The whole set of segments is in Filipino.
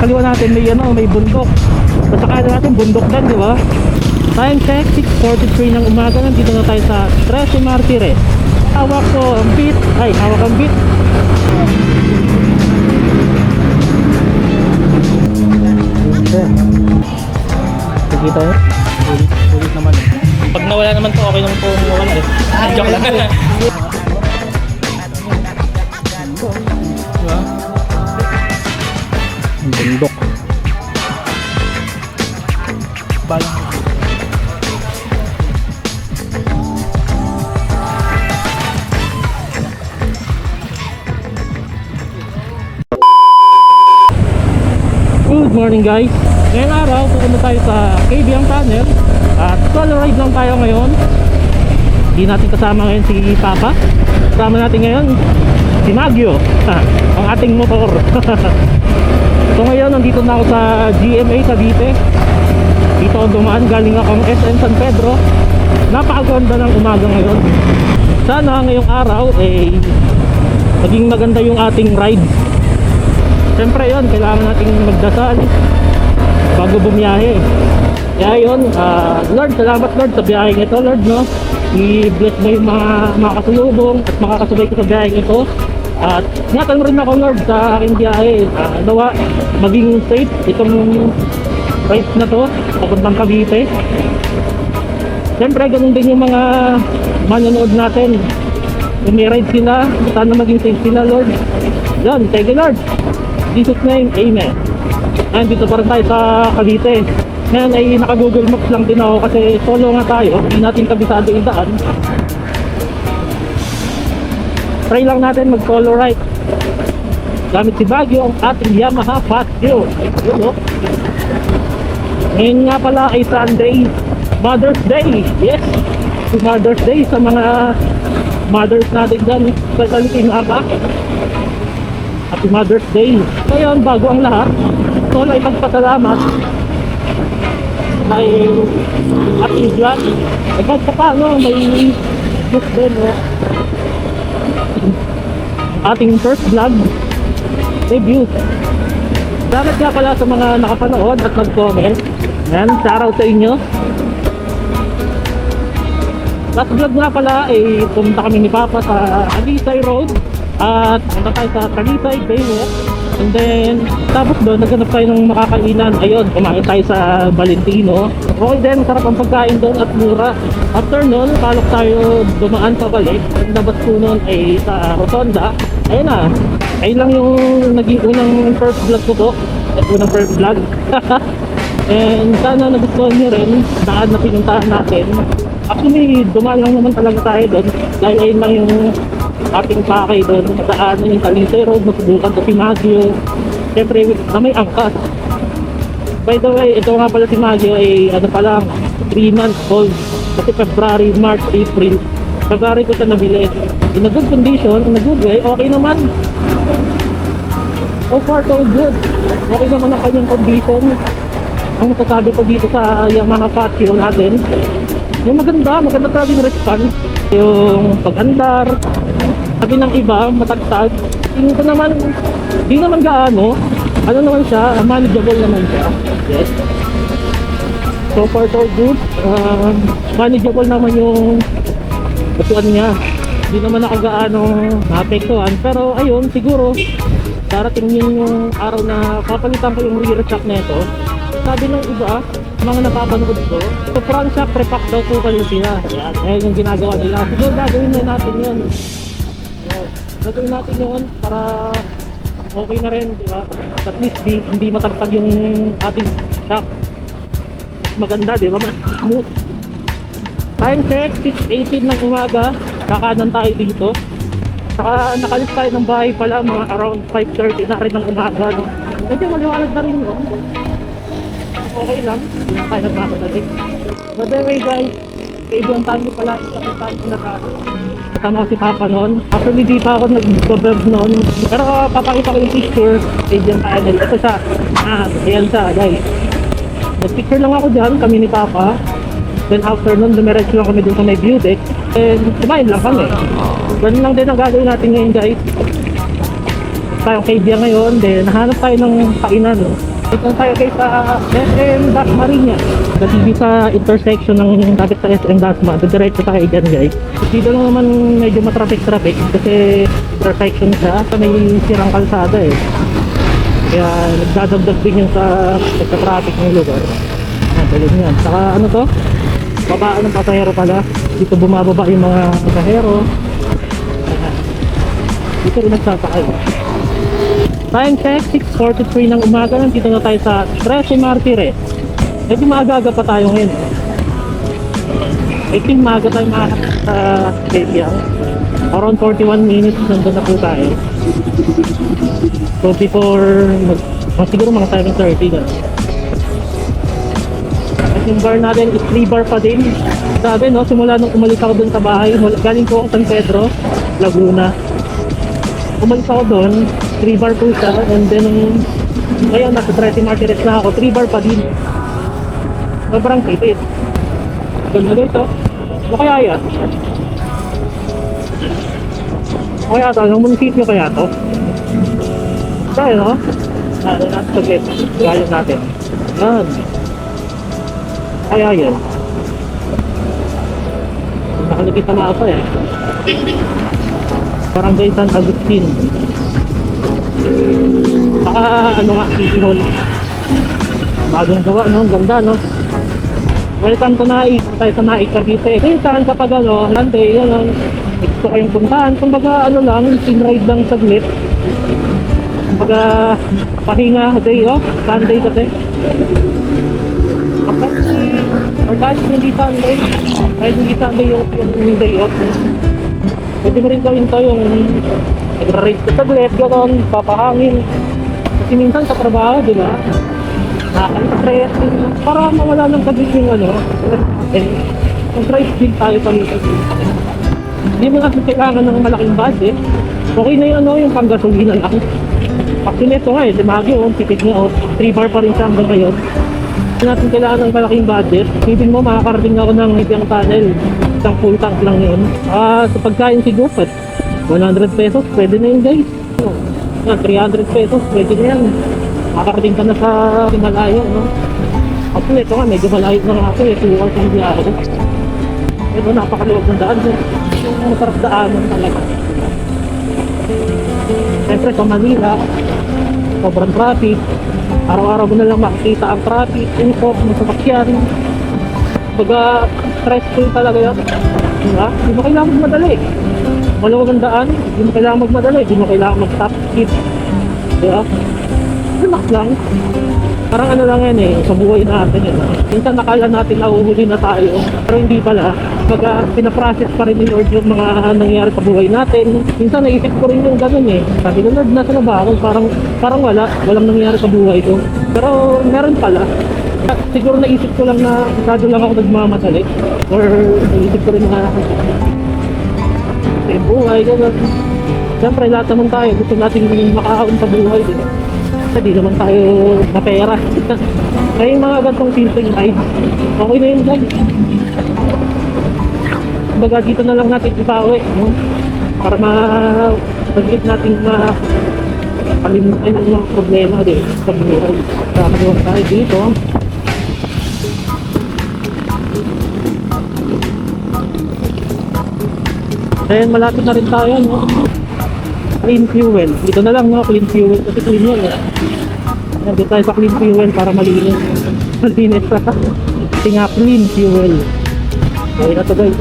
Kaliwa natin may may bundok. Sa kanan natin bundok din, di ba? Time check 6:43 ng umaga. Nandito na tayo sa 13 Martires. Hawak ko ang beat. Ay, hawak ang beat. Kita yun? Ulit naman. Pag nawala naman to, okay naman po nawala eh. Joke lang. Ang bundok. Balang. Good morning guys. Ngayong araw, pupunta tayo sa Kabyang Tunnel at solo ride lang tayo ngayon. Hindi natin kasama ngayon si Papa. Kasama natin ngayon si Magyo, ang ating motor. So ngayon, nandito na ako sa GMA Cavite. Dito ako dumaan, galing akong SM San Pedro. Napakaganda ng umaga ngayon. Sana ngayong araw maging maganda yung ating ride. Siyempre yun, kailangan nating magdasal bago bumiyahe. Kaya yun, Lord, salamat Lord sa biyaheng ito, Lord, no? I-bless mo yung mga kasulubong at makakasabay ko sa biyaheng ito. At ingatan mo rin ako, Lord, sa aking biyahe. Nawa, maging safe itong ride na to, papuntang Cavite. Siyempre, ganun din yung mga manonood natin. Kung may ride sila, sana maging safe sila, Lord. Yan, thank you, Lord. In Jesus' name, Amen. Dito pa rin tayo sa Cavite. Ngayon ay naka-Google Maps lang din ako kasi solo nga tayo. Hindi natin kabisado yung daan. Try lang natin mag-solo right. Gamit si Baguio ang ating Yamaha Patio. Ayun, ngayon nga pala ay Sunday, Mother's Day. Yes, Mother's Day sa mga mothers natin dyan. Especially kay Mama. Happy Mother's Day. Ngayon, bago ang lahat, solo ay magpasalamat may ating vlog. Agad pa paano, may news din, ating first vlog debut. Salamat nga pala sa mga nakapanood at nag-comment. Yan, shoutout sa inyo. Last vlog nga pala pumunta kami ni Papa sa Alisay Road at punta tayo sa Talisay Baywalk. And then, tapos doon, naghanap tayo ng makakainan. Ayun, kumain tayo sa Valentino. Okay din, sarap ang pagkain doon at mura. After noon, palok tayo dumaan pabalik. Ang labas po noon ay sa Rotonda. Ayun na, ayun lang yung naging unang first vlog ko po. At unang first vlog. And sana nagustuhan nyo rin daan na pinuntahan natin. Actually, dumaan lang naman talaga tayo doon. Dahil ayun lang yung ating pakay doon, daanan yung Talisay Road, masubukan ko si Magyo. Siyempre, na may angkas. By the way, ito nga pala si Magyo ay ano pa lang, 3 months old. Kasi February, March, April. February ko siya nabili. In a good condition, in a good way, okay naman. So far, so good. Okay naman ang kanyang condition. Ang masasabi ko dito sa Yamaha Patio natin, yung maganda talaga yung response. Yung pag-andar, sabi ng iba, matagtag. Tingin ko naman, di naman gaano. Ano naman siya, manageable naman siya. Yes. So far so good. Manageable naman yung batuan niya. Di naman ako gaano naapektuhan. Pero ayun, siguro, darating yung araw na papalitan ko yung rear shock nito. Sabi ng iba, mga napapanood ko, so front shock repack daw po kayo sila. Yan, ayun yung ginagawa nila. Siguro gagawin na natin yun. Gagawin natin yun para okay na rin, di ba? At least hindi matagtag yung ating shock. Maganda, di ba? Smooth. Time check, 6:18 ng umaga. Kakanan tayo dito. Saka nakalis tayo ng bahay pala, mga around 5:30 na rin ng umaga. No? Medyo maliwanag na rin, no? Okay lang, hindi na tayo nagmamadaling. By the way guys, kaibigan tayo pala, tayo na kasama ko si Papa noon. Actually di pa ako nag-vlog noon, pero papakita ko yung picture, kaibigan tayo. Ito siya, ayan siya guys. Nag-picture lang ako dyan, kami ni Papa. Then after noon, dumiretso lang kami dun sa may view deck. And kumain lang kami. Ganun lang din ang gagawin natin ngayon guys. tayong Kaibigan ngayon. Then nahanap tayo ng kainan. Dito tayo guys sa SM Dasmariñas. Kasi sa intersection ng dapat sa SM Dasma, diretso tayo dyan guys. Dito lang naman medyo matraffic-traffic kasi intersection siya. May sirang kalsada eh. Kaya nagdadagdag din yung sa traffic ng lugar. Galing yan. Saka ano to? Babaan ng pasahero pala. Dito bumababa yung mga pasahero. Dito rin nagsasakay. Time check, 6:43 ng umaga. Nandito na tayo sa 13 Martires. Medyo maaga pa tayo ngayon. I think maaga tayo mahanap sa Kaibigan. Around 41 minutes nandun na po tayo. So before siguro mga 7:30 na. At yung bar natin is 3 bar pa din. Sabi no, simula nung umalis ako dun sa bahay, galing ko ako San Pedro, Laguna. Umalis ako doon, 3 bar po siya, and then ngayon nasa 13 Martires na ako, 3 bar pa din. Sobrang tipid. Ganda dito. Ano kaya yan? O kaya ito? Anong munisipyo kaya ito? Tayo no? Nasa saglit. Gaya natin. Yan. Kaya yan. Nakalipit na mapa eh. Barangay San Agustin. Saka ano nga, City Hall. Bagong gawa, no? Ganda, no? Welcome to Naik. Tayo sa Naik, Cavite. Minsan kapag ano, Sunday, yun, gusto kayong puntahan. Kumbaga, ano lang, sinride lang saglit. Kumbaga, pahinga, day off. Sunday kasi. Okay. Or kahit hindi Sunday. Kahit hindi Sunday yung day off. Pwede mo rin gawin to yung nagra-ride ka saglit, gano'n, papahangin. Kasi minsan sa trabaho, di ba? Nakaka-stress, para mawala ng kabit yung ano. Mag-drive din tayo palitan. Hindi mo kasi kailangan ng malaking budget. Okay na yung ano, yung panggasolina lang. Actually ito nga eh, si Maggie, tipid nga, 3 bar pa rin siya hanggang ngayon. Hindi natin kailangan ng malaking budget. Isipin mo, makakarating ako ng Hibiang Tunnel. Isang full tank lang yun. Sa pagkain si Gupet, 100 pesos, pwede na yun guys. 300 pesos, pwede na yan. Makakarating ka na sa Himalayo, no? Actually, ito nga, medyo malayo na nga ako eh, 2 hours hindi ako. Ito, napakaluwag ng daan. Yung masarap daanan talaga. Siyempre, sa Manila, sobrang traffic. Araw-araw mo na lang makikita ang traffic, usok, masasakyan. Baga, stressful talaga yan. Diba? Hindi mo kailangan magmadali. Maluwag ang daan, hindi mo kailangan magmadali. Hindi mo kailangan mag-top speed. Diba? Relax lang. Parang ano lang yan eh, sa buhay natin yun. Minsan nakala natin nahuhuli na tayo, pero hindi pala. Baga, pinaprocess pa rin ni Lord yung mga nangyayari sa buhay natin. Minsan naisip ko rin yung ganun eh. Sabi ko, Lord, nasa na ba ako? Parang walang nangyayari sa buhay ko. Pero meron pala. Siguro naisip ko lang na masyado lang ako nagmamadali. Or naisip ko rin na sa buhay, gano'n. Siyempre, lahat naman tayo. Gusto natin makakaon sa buhay. Hindi naman tayo na pera. Kaya yung mga gantong simpleng ride, okay na yun dyan. Baga dito na lang natin ipawi, no? Para mag-get natin palimutan yung mga problema din sa buhay. Kakagawa tayo dito. Then malapit na rin tayo, no? Clean fuel. Dito na lang, no? Clean fuel. Kasi clean yun, eh. Nandito tayo sa clean fuel para malinis. Malinis pa. Kasi nga clean fuel. Okay na to guys.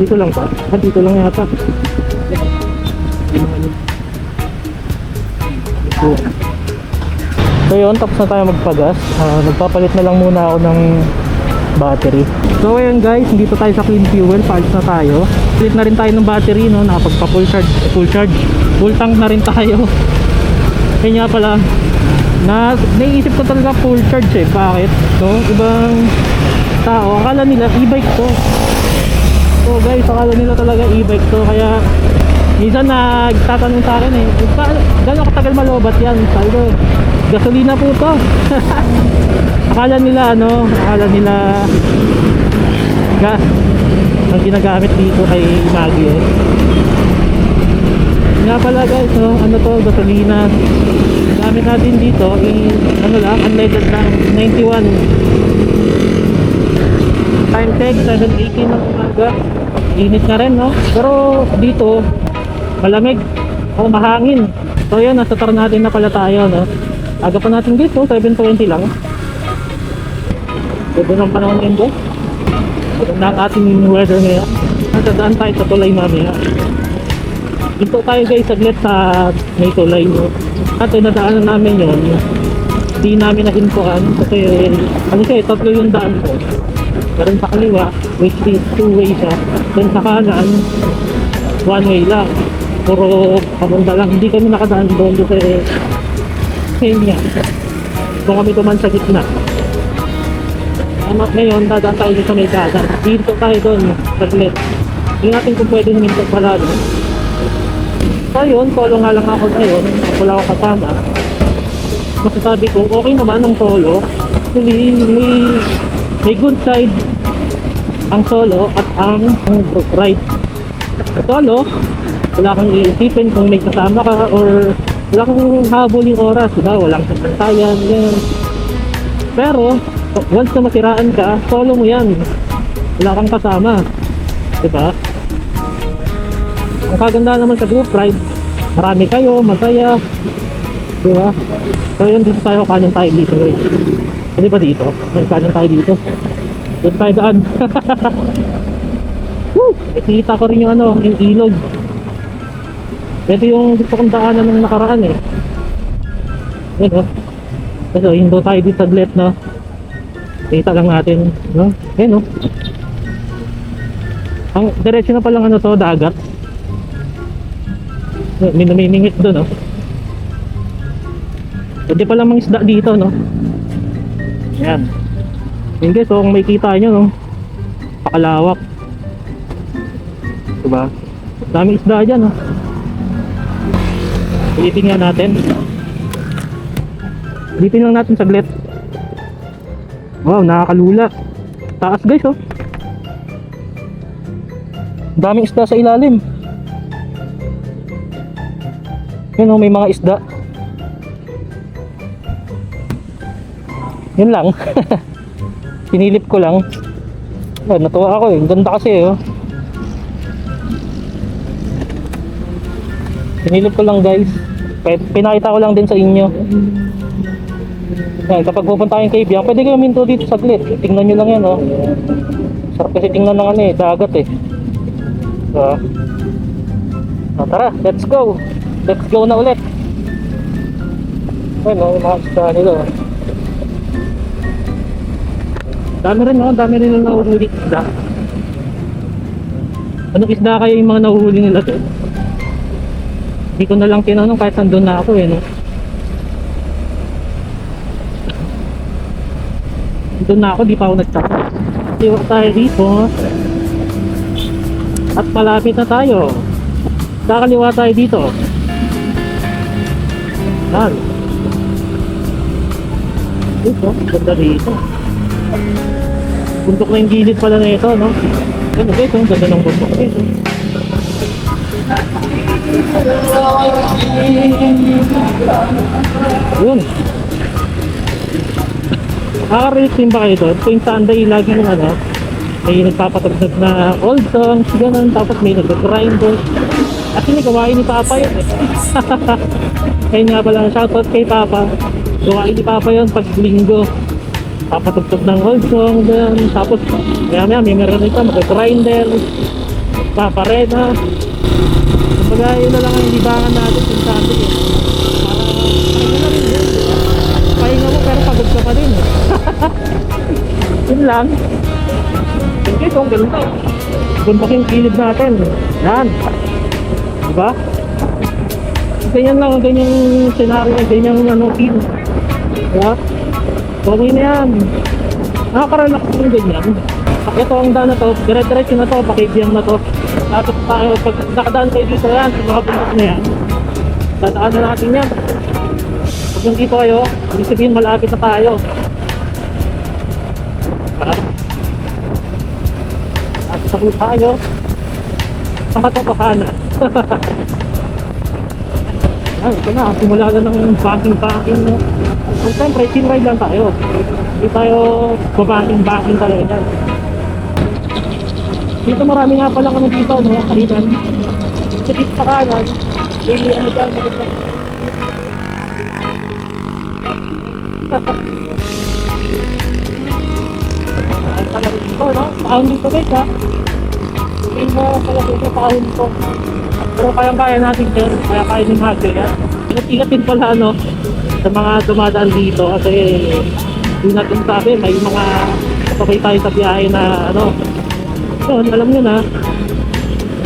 Dito lang pa. Dito lang yata. So yun, tapos na tayo magpagas. Nagpapalit na lang muna ako ng battery. So ayun guys, dito tayo sa clean fuel, paalis na tayo. Palit na rin tayo ng battery, no? Nakapagpa full charge, full tank na rin tayo. Kaya pala naiisip ko talaga full charge eh. Bakit? So ibang tao, akala nila e-bike to. So guys, akala nila talaga e-bike to. Kaya minsan nagtatanong sa akin eh, gano'ng katagal malobat yan? Sabi ko, gasolina po to. Akala nila ang ginagamit dito ay Maggie. Nga pala guys, no? Ano to, gasolina. Gamit natin dito ano lang, unleaded lang, 91. Time check, 7:18 ng umaga. Init na rin, no? Pero dito malamig o mahangin. So yun, nasa Ternate na pala tayo, no? Aga pa natin dito, 7:20 lang. Ganda ng panahon din doon. Ganda ang ating weather ngayon. Natadaan tayo sa tulay mamaya. Dito tayo guys, saglit sa may tulay, no? At nadaanan namin yun, hindi namin nahintuan kasi ano siya, tatlo yung daan ko. Meron sa kaliwa, which is two-way siya. Then sa kanan, one-way lang. Puro papunta lang. Hindi kami nakadaan doon kasi hindi nga. Doon kami tuman sa gitna. Ngayon, dadaan tayo sa may dagat. Dito tayo doon, saglit. Hindi natin kung pwede huminto pala doon. So yun, solo nga lang ako ngayon. Wala ako kasama. Masasabi ko, okay naman ang solo. Actually, may good side ang solo at ang group ride. Solo, wala kang iisipin kung may kasama ka or wala kang habuling oras, diba? Walang sasantayan, yan. Pero, once na masiraan ka, solo mo yan. Wala kang kasama, diba? Ang kaganda naman sa group ride, marami kayo, masaya, diba? So yun, dito tayo, kanin tayo dito, guys. Hindi ba dito? May kanin tayo dito. Dito tayo daan. Woo! Nakita ko rin yung ano, yung ilog. Ito yung gusto kong daanan ng nakaraan eh. Yan o. So, hindo tayo dito sa glet, no? Kita lang natin, no? Yan o. Ang diretso na palang ano to, dagat. May namimingit doon, no? Pwede palang mga isda dito, no? Yan. Yan guys, so kung may kita nyo, no? Pakalawak. Diba? Daming isda dyan, no? Ulitin nga natin. Ulitin lang natin saglit. Wow, nakakalula. Taas guys, oh. Daming isda sa ilalim. Yan, oh, may mga isda. Yun lang. Sinilip ko lang. Oh, natuwa ako eh. Ganda kasi oh. Sinilip ko lang guys. Pinakita ko lang din sa inyo. Yan, kapag pupunta kayong Cagayan, pwede kayo minto dito saglit. Tingnan nyo lang yan oh. Sarap kasi tingnan ng ano eh, dagat eh. So, tara, let's go. Let's go na ulit. Ayun oh, yung mga isda nila oh. Dami rin no, dami rin na nahuhuli isda. Anong isda kayo yung mga nahuhuli nila doon? Hindi ko na lang tinanong kahit nandun na ako eh no. Doon na ako, di pa ako nagtaka. Iwak tayo dito. At malapit na tayo. Kakaliwa tayo dito. Yan. Ito, ganda dito. Bundok na yung gilid pala na ito, no? Ano guys, ang ganda ng bundok dito. Yun. Nakaka-relate din ba kayo ito? Ito yung Sunday, lagi yung ano, may nagpapatagdag na old songs, gano'n, tapos may nag-grinder. Actually, gawain ni Papa yun eh. Kaya nga pala, shoutout kay Papa. Gawain ni Papa yun pag linggo. Papatugtog ng old song, gano'n. Tapos, maya may meron ito, mag-grinder, paparena. Kumbaga, yun na lang ang libangan natin yung Sunday eh. Pahinga mo pero pagod ka pa rin eh. Yun lang. Sige, itong ganito. Buntok yung kilid natin. Yan. Diba? Ganyan lang, ganyang scenario, ganyang ano, feel. Diba? Okay na yan. Nakakarelax yung ganyan. Ito ang daan na to, dire-diretso na to, pakibiyang na to. Tapos tayo, pag nakadaan kayo dito yan, sa mga buntok na yan, dadaan na natin yan. Pag nandito kayo, ibig sabihin malapit na tayo. At Nasa po tayo. Sa katotohanan. Ay, ito na. Simula na ng backing, no? So, siyempre, chill ride lang tayo. Hindi tayo babacking talaga dyan. Dito marami nga pala kami dito, no? Kainan. Sa dito sa kanan, really ano dyan, maganda. Ay, talaga dito, no? Paahon dito guys, ha? Hindi mo talaga dito paahon dito. Pero kayang-kaya natin yan, kaya kaya ng hagyo yan. Ingat-ingatin pala, no? Sa mga dumadaan dito kasi hindi natin sabi, may mga kapabay tayo sa biyahe na ano. So, alam nyo na,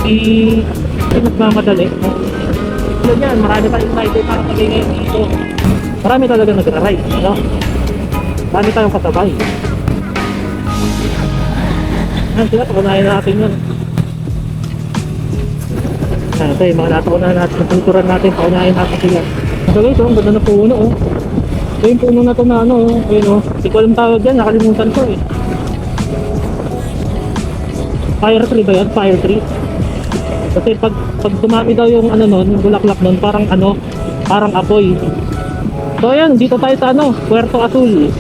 hindi nagmamadali. So, yan, marami pa excited para sabi ngayon dito. Marami talaga nagra-ride, no? Marami tayong kasabay. Yan sila, pakunahin natin yun. Yan, ito yung mga natukunan natin, kulturan natin, paunahin natin sila. So guys, ang ganda na puno, oh. Ito yung puno na ito na ano, oh. Ayun, oh. Hindi ko alam tawag dyan, nakalimutan ko, eh. Fire tree ba yan? Fire tree. Kasi pag dumami daw yung ano nun, yung bulaklak nun, parang ano, parang apoy. So ayan, dito tayo sa ano, Puerto Azul.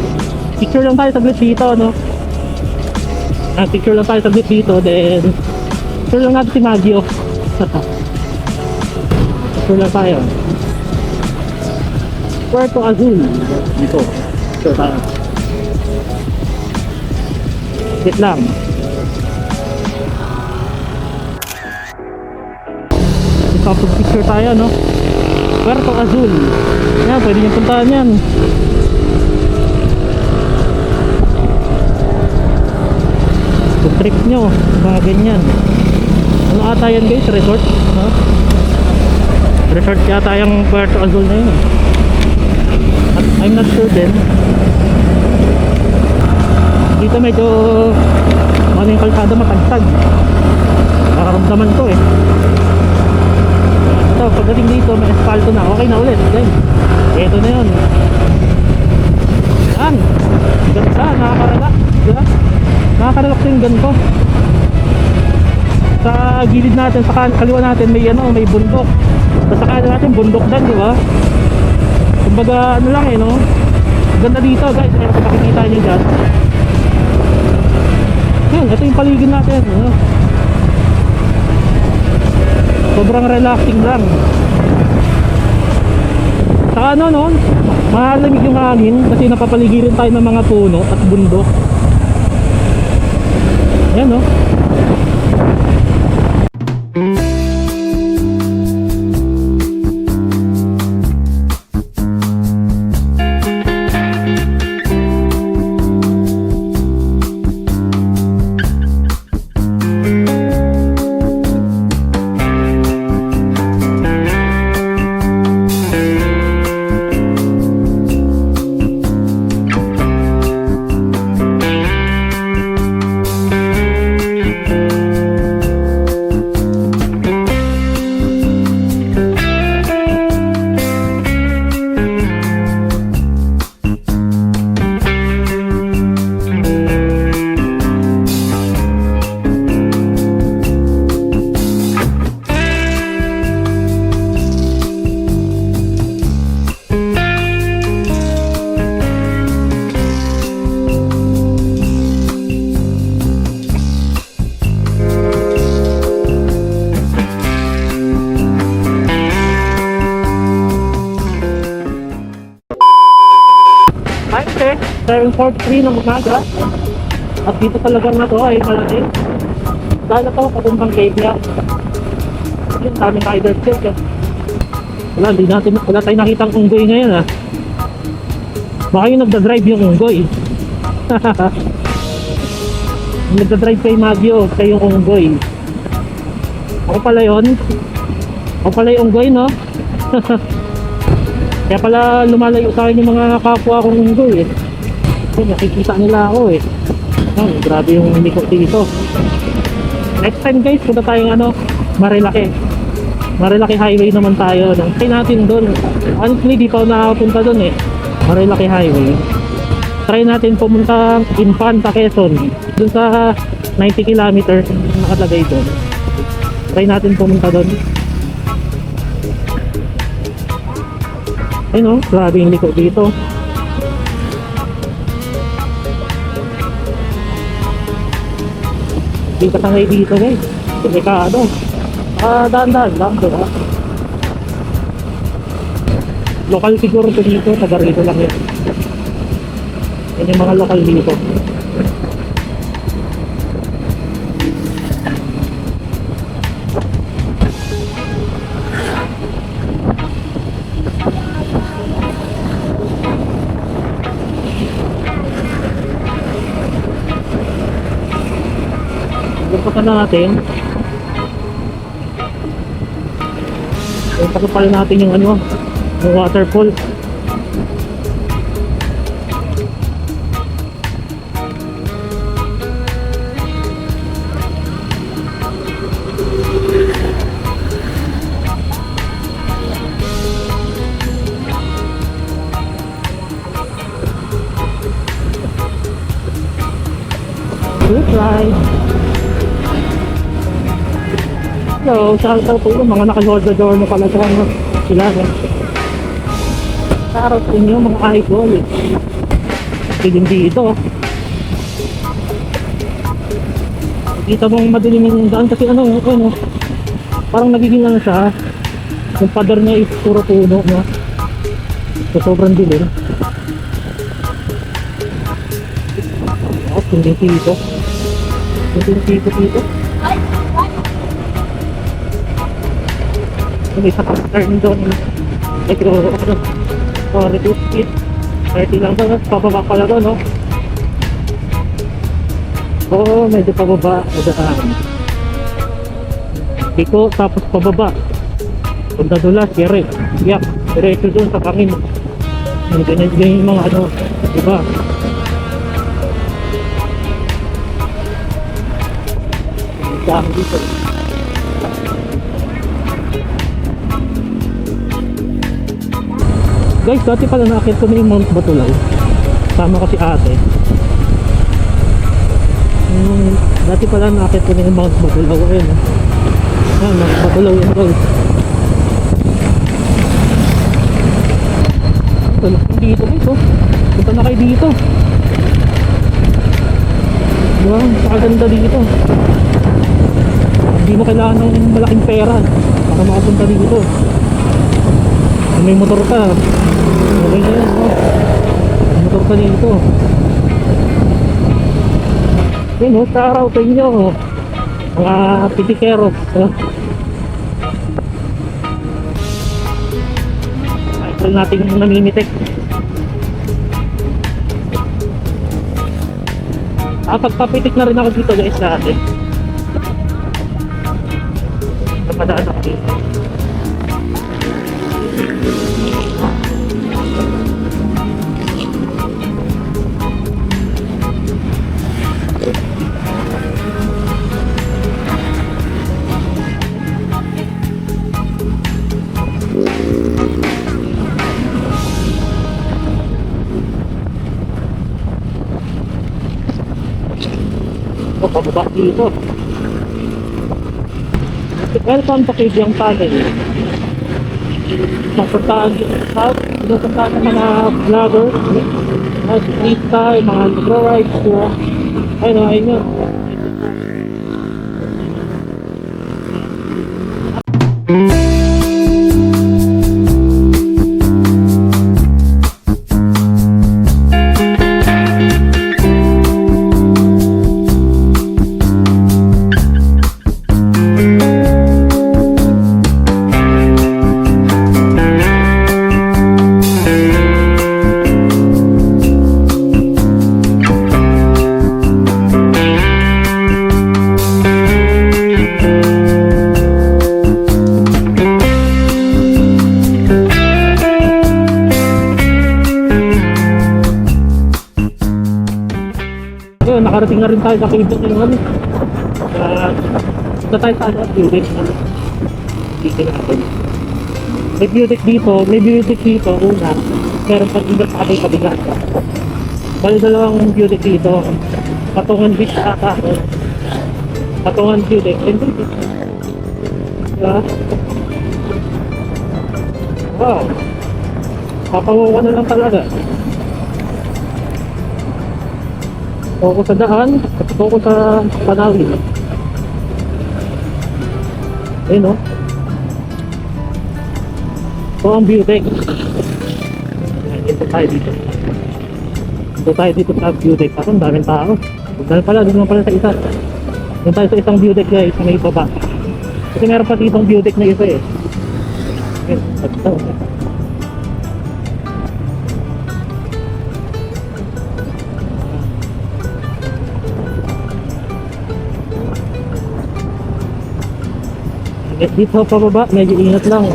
Picture lang tayo saglit dito, no? Picture lang tayo saglit dito, then picture lang natin si Maggio. Picture lang tayo. Puerto Azul. Dito. Picture tayo. Wait lang. Picture tayo, no? Puerto Azul. Yan, pwede nyo puntahan yan. Kung trip nyo, mga ganyan. Ano ata yan guys? Resort? No? Resort yata yung Puerto Azul na yun. At I'm not sure din. Dito medyo ano yung kalsada matagtag. Nakaramdaman ko eh. So, pagdating dito, may asfalto na. Okay na ulit. Then, ito na yun. Yan. Ganda. Nakakarelax. Diba? Nakakarelax yung ganito. Sa gilid natin, sa kaliwa natin, may ano, may bundok. Sa kanan natin, bundok din, di ba? Kumbaga, ano lang eh, no? Ganda dito, guys. Kaya kung makikita nyo dyan. Yan, ito yung paligid natin. Ano? Sobrang relaxing lang. Saka ano no, malamig yung hangin kasi napapaligiran tayo ng mga puno at bundok. Ayan no. Ay, 7:43 ng umaga. At dito talagang na to ay malaki. Dahil na to, papuntang Kenya. Yung daming rider check eh. Wala tayong nakitang unggoy ngayon ah. Baka yung nagdadrive yung unggoy. Yung nagdadrive kay Maggio, kay yung unggoy. Ako pala yun. Ako pala yung unggoy, no? Kaya pala lumalayo sa akin yung mga kapwa kong unggoy eh. Kasi nakikita nila ako eh. Oh, grabe yung likod dito. Next time guys, punta tayong ano, Marilaki. Marilaki Highway naman tayo. Try natin doon. Honestly, di pa ako nakapunta doon eh. Marilaki Highway. Try natin pumunta Infanta, Quezon. Doon sa 90 kilometers nakalagay doon. Try natin pumunta doon. Ayun o, grabe yung liko dito. Hindi ka tangay dito guys. Delikado. Daan-daan lang, diba? Lokal siguro ito dito, taga rito lang yan. Yan yung mga lokal dito. Lupakan na natin. Lupakan pala natin yung ano, yung waterfall. Good ride. So, shout out po yung mga naka-Jordan na pala sa ano, sila. Shout out po inyo mga idol. Kasi din dito. Kita mong madilim yung daan kasi ano, parang nagiging ano siya. Yung pader niya is puro puno, no? So, sobrang dilim. Hindi dito. Hindi dito. May isa pang turn doon. Medyo, reduce speed. 30 lang doon. Pababa pala doon, no? Oo, medyo pababa. Iko, tapos pababa. Punta dulas, kere. Yak, diretso doon sa kangin. Ganyan yung mga ano, diba? Dami dito. Guys, dati pala nakakit ko na yung Mount Batulaw. Sama ko si ate. Dati pala nakakit ko na yung Mount Batulaw. Ayun. Mount Batulaw yun guys. Dito guys, oh. Punta na kayo dito. Wow, napakaganda dito. Hindi mo kailangan ng malaking pera para makapunta dito. Kung may motor ka, okay na yan, no? May motor ka dito. Yun, no? Sa araw sa inyo, mga pitikeros. Try natin yung namimitik. Pagpapitik na rin ako dito guys sa atin. Napadaan ako dito. Pababa dito. Welcome to Kibyang Tunnel. Mapuntaan ng mga vloggers, mga siklista, mga nagro-rides, ayun yun. Nakarating na rin tayo sa Kibyang yung ano. Punta tayo sa ano, view deck. Dito natin. May view deck dito, una. Meron pag ingat sa ating kabigat. Bali dalawang view deck dito. Patungan beach ata. Patungan view deck. Diba? Wow. Papawawa na lang talaga. Focus sa daan, focus sa panawin. Ayun o. Ito ang view deck. Dito tayo dito. Dito tayo dito sa view deck. Kasi ang daming tao. Doon pala sa isa. Doon tayo sa isang view deck guys, sa may baba. Kasi meron pa ditong view deck na isa eh. Ayun, ito. At dito pababa, medyo ingat lang.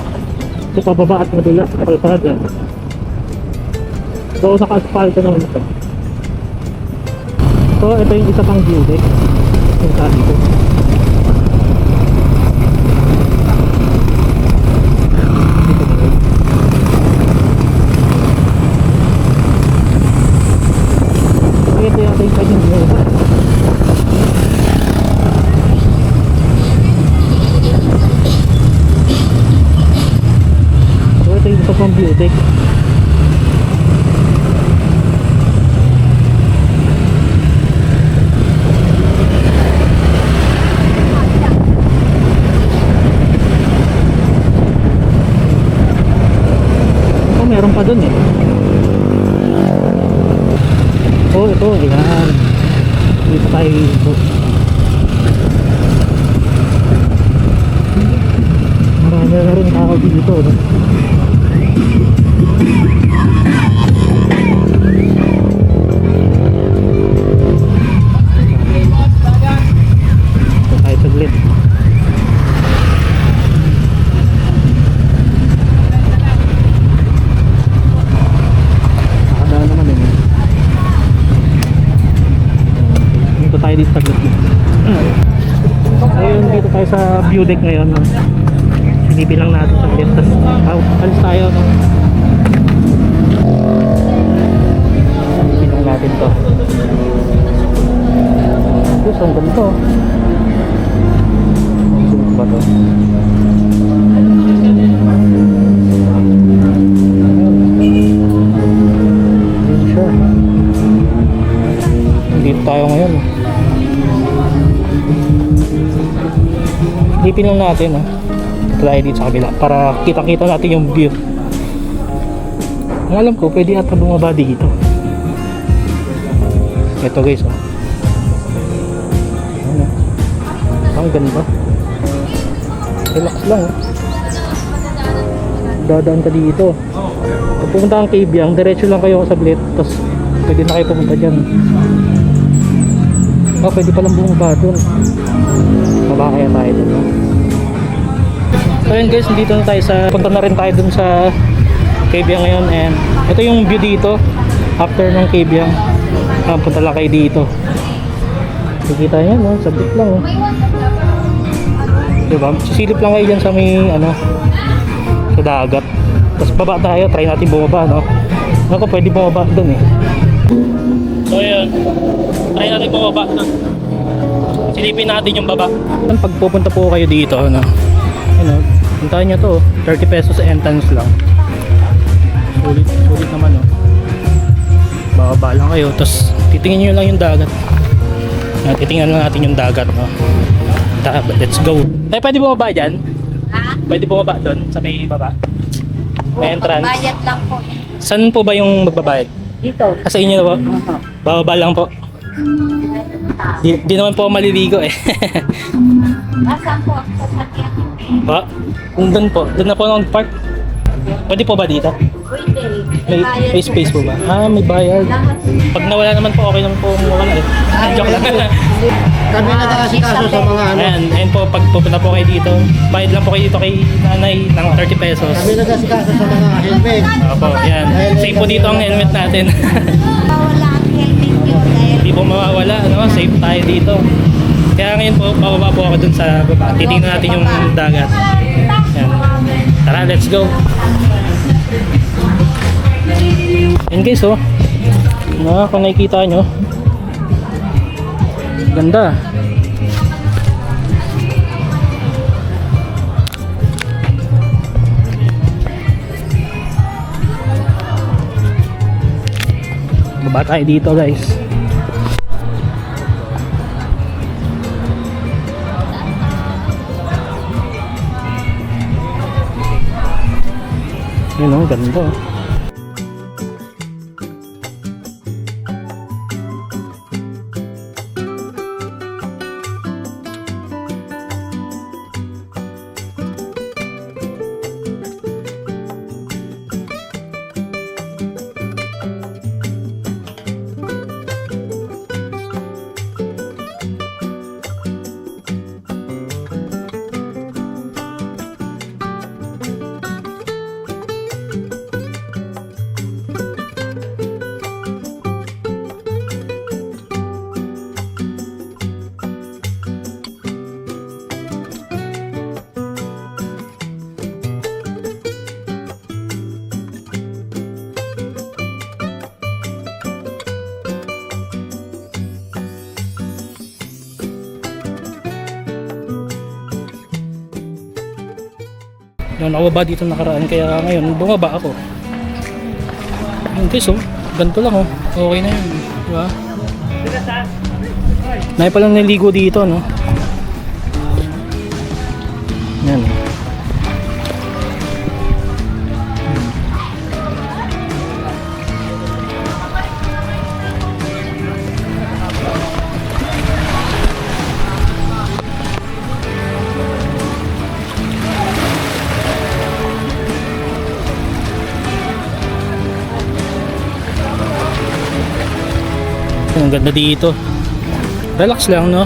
Ito pababa at madulas sa kalsada. So, naka-asphalt naman ito. So, ito yung isa pang view deck. Yung sabi ko. Ito yata yung kanyang view deck. Ito yung isa pang view deck. Oh, meron pa dun eh. Oh, ito, ayan. Dito tayo dito. Marami na rin tao dito, no? Tayo saglit. Nakadaan naman eh. Dito tayo dito saglit. Ayun, dito tayo sa view deck ngayon, no? Silipin lang natin saglit. Tapos alis tayo, no? Silipin lang natin to. Tapos ang ganito. Ba to? Siya. Dito tayo ngayon. Silipin lang natin, no? Tayo dito sa kabila para kita-kita natin yung view. Ang alam ko, pwede ata bumaba dito. Ito guys, oh. Ano? Ang ganda. Relax lang, oh. Dadaan ka dito. Pag pumunta kang Kabyang, diretso lang kayo sa Blit, tapos pwede na kayo pumunta dyan. Oh, pwede palang bumaba dun. Baba kaya tayo dun, oh. So yun guys, dito na tayo sa, punta na rin tayo dun sa Kabyang ngayon, and ito yung view dito after ng Kabyang. Punta lang kayo dito. Kikita nyo, no? Sabit lang, oh. Diba? Sisilip lang kayo dyan sa may, ano, sa dagat. Tapos baba tayo, try natin bumaba, no? Ako, pwede bumaba dun eh. So yun, try natin bumaba dun. Silipin natin yung baba. Pag pupunta po kayo dito, no? Ano, puntahan nyo to, 30 pesos entrance lang. Sulit naman, no? Bababa lang kayo, tapos titingin nyo lang yung dagat. Titingnan lang natin yung dagat, no? Let's go. Pwede bumaba dyan? Ha? Pwede bumaba doon sa may baba? May entrance? Bayad lang po. Saan po ba yung magbabayad? Dito. Sa inyo na po? Bababa lang po. Di naman po maliligo eh. Asan po? Sa sakyan. Ba? Kung doon po, doon na po mag-park. Pwede po ba dito? Pwede. May space po ba? Ah, may bayad. Lahat. Pag nawala naman po, okay naman po mawala eh. Joke lang. Kami nag-aasikaso sa mga ano. Ayan po, pag pupunta po kayo dito, bayad lang po kayo dito kay nanay ng 30 pesos. Kami nag-aasikaso sa mga helmet. Opo, yan. Safe po dito ang helmet natin. Mawala ang helmet nyo dahil Hindi po mawawala, no? Safe tayo dito. Kaya ngayon po, bababa po ako dun sa baba. Titingnan natin yung dagat. Yan. Tara, let's go. Yan guys, oh. Kung nakikita nyo, ganda. Baba tayo dito guys. Yun o, ganda oh. Yung nakababa dito nakaraan kaya ngayon bumaba ako. Yung guys oh, ganito lang oh. Okay na yun, di ba? Nay pa lang naligo dito no. Yan. Ang ganda dito. Relax lang no.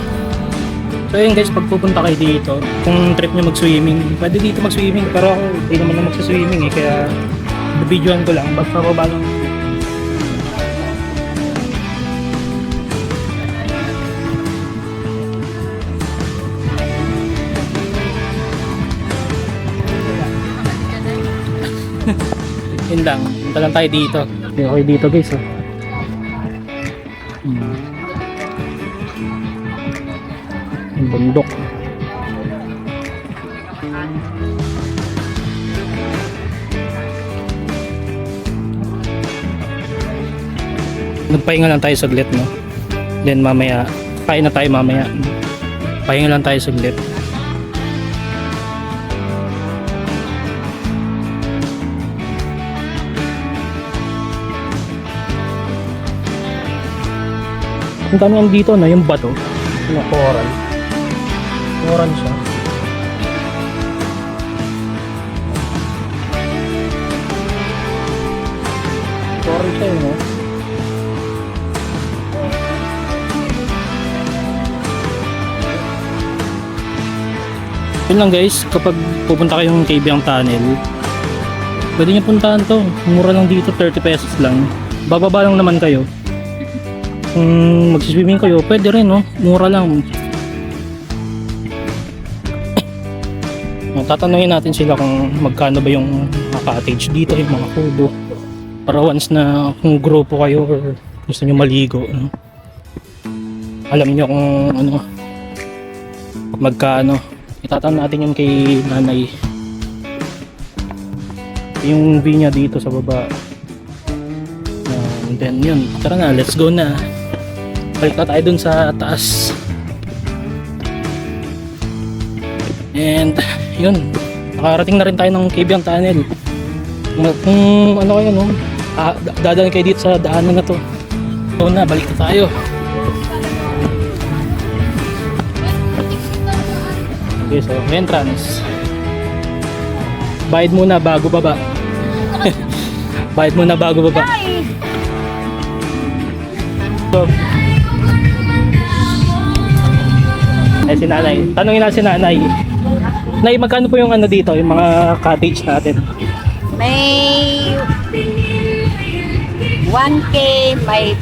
So ayun guys, pag pupunta kayo dito, kung trip nyo mag-swimming, pwede dito mag-swimming, pero ako hindi naman na mag-swimming eh, kaya bibidyoan ko lang, basta baba lang. Yun lang, punta lang tayo dito. Okay dito guys oh. Yung bundok. Nagpahinga lang tayo saglit no. Then mamaya, kain na tayo mamaya. Pahinga lang tayo saglit. Ang dami dito na yung bato, yung coral. Coral siya. Coral siya yun, no? Yun lang guys, kapag pupunta kayong Kabyang Tunnel, pwede nyo puntahan to. Mura lang dito, 30 pesos lang. Bababa lang naman kayo. Kung magsiswimming kayo, pwede rin no? Mura lang. Tatanungin natin sila kung magkano ba yung cottage dito, yung mga kubo. Para once na kung grupo kayo or gusto nyo maligo, no? Alam nyo kung ano, magkano. Itatanong natin yun kay nanay. Yung view niya dito sa baba. And then yun, tara na, let's go na. Balik na tayo dun sa taas. And yun, nakarating na rin tayo ng Kabyang Tunnel. Kung ano kayo no, dadaan kayo dito sa daanan na to. So na, balik na tayo. Okay, so entrance. Bayad muna bago baba. Bayad muna bago baba. So, si nanay. Tanungin na si nanay. Nay, magkano po yung ano dito, yung mga cottage natin? May 1K, may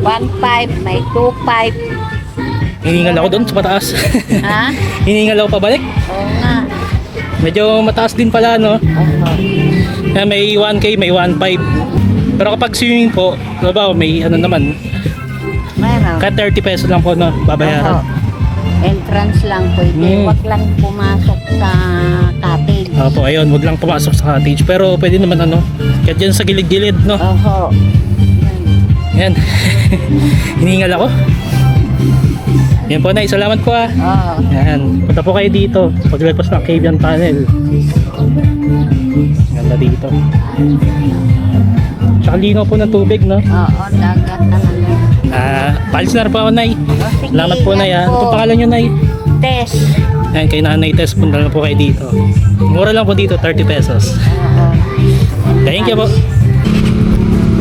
1.5, may 2.5. Hiningal ako doon sa mataas. Ha? Hiningal ako pabalik. Oo nga. Medyo mataas din pala, no? Oo. Kaya may 1K, may 1.5. Pero kapag swimming po, diba, may ano naman, Meron. ka 30 pesos lang po, no? Babayaran. Oo. Entrance lang pwede. Huwag lang pumasok sa cottage. Opo, ayun, wag lang pumasok sa cottage. Pero pwede naman ano, kahit dyan sa gilid-gilid, no? Oo. Ayan. Hiningal ako. Yan po, Nay. Salamat po ah. Oo. Yan. Punta po kayo dito. Paglagpas ng Cavian Tunnel. Ganda dito. Tsaka linaw po ng tubig, no? Oo, dagat talaga. Palis na rin po ako, Nay. Sige, Salamat po, Nay. ingat Ano po. po pangalan nyo, Nay? Test. Ayan, kay Nanay Tess. Punta na po kayo dito. Mura lang po dito, 30 pesos. Oo. Thank you po.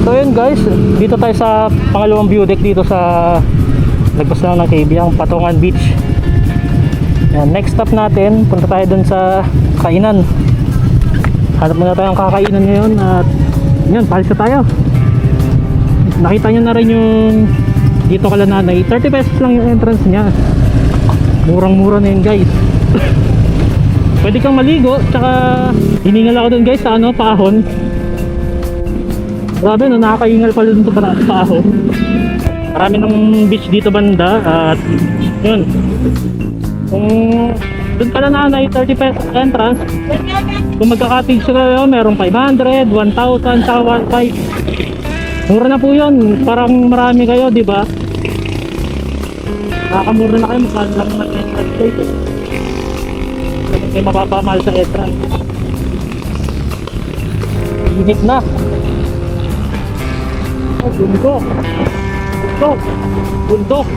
So yun guys, dito tayo sa pangalawang view deck dito sa lagpas lang ng Cavian, Patungan Beach. Yan, next stop natin, punta tayo dun sa kainan. Hanap muna tayong kakainan ngayon at yun, palis na tayo. Nakita nyo na rin yung dito kala Nanay, 30 pesos lang yung entrance niya. Murang mura na yun guys. Pwede kang maligo, tsaka hiningal ako dun guys sa ano, paahon. Grabe no, nakakaingal pala dun sa paahon. Marami ng beach dito banda at yun. Kung dun pala Nanay, 30 pesos entrance. Kung magka-cottage kayo, merong 500, 1,000, saka 1,500. Mura na po yun, parang marami kayo, di ba? Nakakamura na kayo, magkano lang naman entrance dito. May mapapamahal sa entrance. Init na. Oh, bundok. Bundok. Bundok.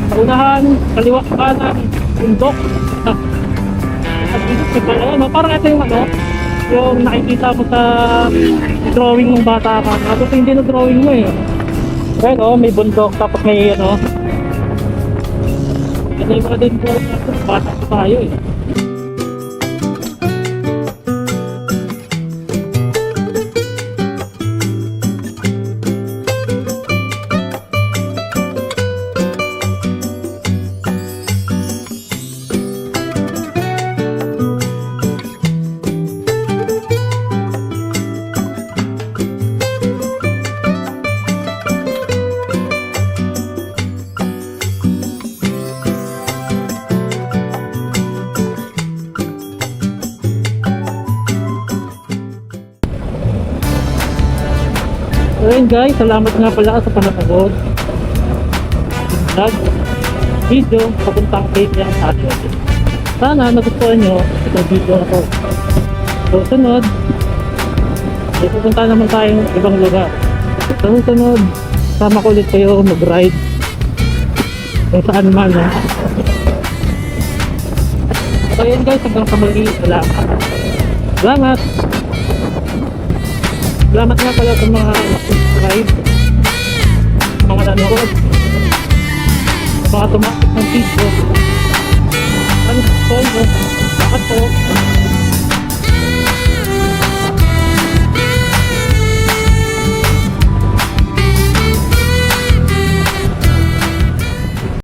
Sa unahan, kaliwa kanan, bundok. At dito sa pala, no? Parang ito yung ano, yung nakikita mo sa drawing ng bata ka. Tapos hindi na drawing mo eh. Ayun oh, may bundok, tapos may ano. Ito yung mga din po, bata pa tayo eh. Ayun guys, salamat nga pala sa panonood. Vlog, video, papuntang Cavian Tunnel. Sana nagustuhan nyo itong video na to. So sunod, ay pupunta naman tayong ibang lugar. So sunod, sama ko ulit kayo mag-ride kung saan man. So yun guys, hanggang sa muli, salamat. Salamat! Salamat nga pala sa mga subscribe, mga nanood, mga tumakit ng video. Ano po, bakit po?